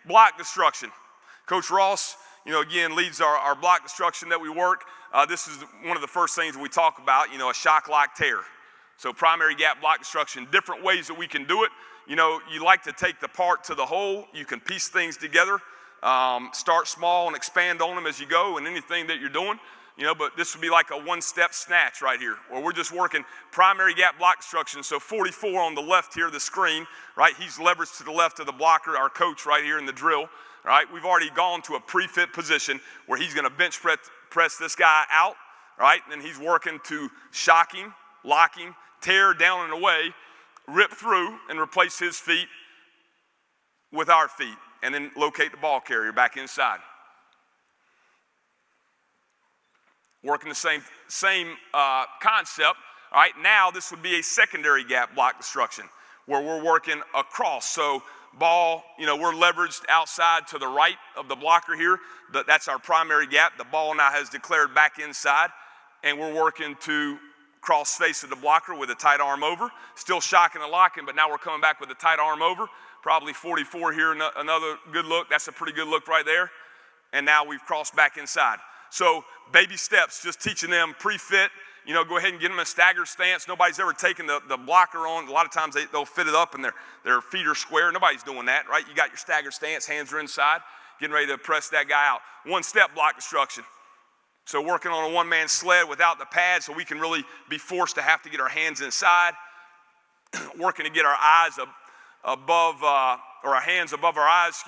Block destruction. Coach Ross, again, leads our block destruction that we work. This is one of the first things we talk about, a shock lock tear. So primary gap block destruction, different ways that we can do it. You like to take the part to the whole. You can piece things together, start small and expand on them as you go in anything that you're doing. But this would be like a one-step snatch right here, where we're just working primary gap block destruction. So 44 on the left here of the screen, right? He's leveraged to the left of the blocker, our coach right here in the drill, right? We've already gone to a pre-fit position where he's going to bench press this guy out, right? And then he's working to shock him, lock him, tear down and away, rip through, and replace his feet with our feet, and then locate the ball carrier back inside. Working the same concept. All right, now this would be a secondary gap block destruction where we're working across. So ball, we're leveraged outside to the right of the blocker here. That's our primary gap. The ball now has declared back inside, and we're working to cross face of the blocker with a tight arm over. Still shocking and locking, but now we're coming back with a tight arm over. Probably 44 here, another good look. That's a pretty good look right there. And now we've crossed back inside. So baby steps, just teaching them pre-fit. Go ahead and get them in a staggered stance. Nobody's ever taken the blocker on. A lot of times they'll fit it up and their feet are square. Nobody's doing that, right? You got your staggered stance, hands are inside, getting ready to press that guy out. One-step block destruction. So working on a one-man sled without the pad so we can really be forced to have to get our hands inside. Working to get our eyes above, or our hands above our eyes,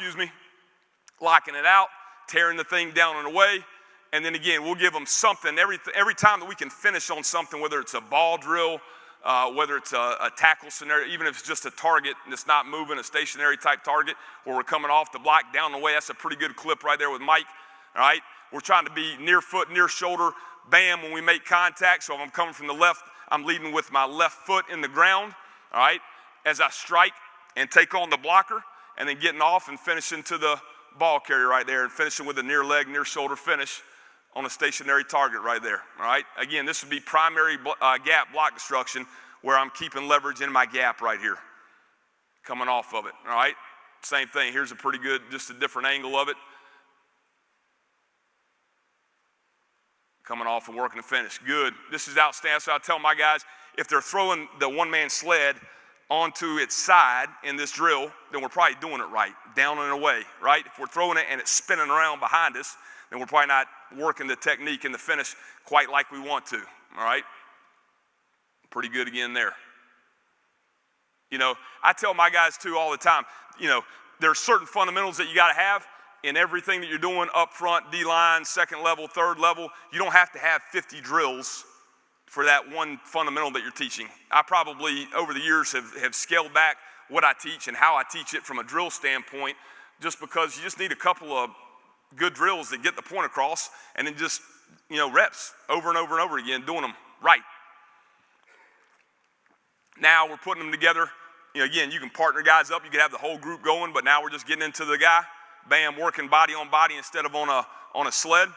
locking it out, tearing the thing down and away. And then again, we'll give them something every time that we can finish on something, whether it's a ball drill, whether it's a tackle scenario, even if it's just a target and it's not moving, a stationary type target, where we're coming off the block down the way. That's a pretty good clip right there with Mike, all right? We're trying to be near foot, near shoulder, bam, when we make contact. So if I'm coming from the left, I'm leading with my left foot in the ground, all right, as I strike and take on the blocker, and then getting off and finishing to the ball carrier right there and finishing with a near leg, near shoulder finish on a stationary target right there, all right? Again, this would be primary gap block destruction where I'm keeping leverage in my gap right here, coming off of it, all right? Same thing, here's a pretty good, just a different angle of it. Coming off and working to finish, good. This is outstanding, so I tell my guys, if they're throwing the one-man sled onto its side in this drill, then we're probably doing it right, down and away, right? If we're throwing it and it's spinning around behind us, then we're probably not working the technique and the finish quite like we want to, all right? Pretty good again there. I tell my guys too all the time, there's certain fundamentals that you gotta have in everything that you're doing up front, D-line, second level, third level. You don't have to have 50 drills for that one fundamental that you're teaching. I probably, over the years, have scaled back what I teach and how I teach it from a drill standpoint, just because you just need a couple of good drills that get the point across, and then just, reps over and over and over again, doing them right. Now we're putting them together. Again, you can partner guys up. You can have the whole group going, but now we're just getting into the guy. Bam, working body on body instead of on a sled.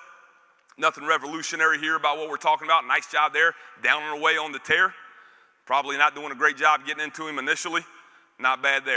Nothing revolutionary here about what we're talking about. Nice job there, down and away on the tear. Probably not doing a great job getting into him initially. Not bad there.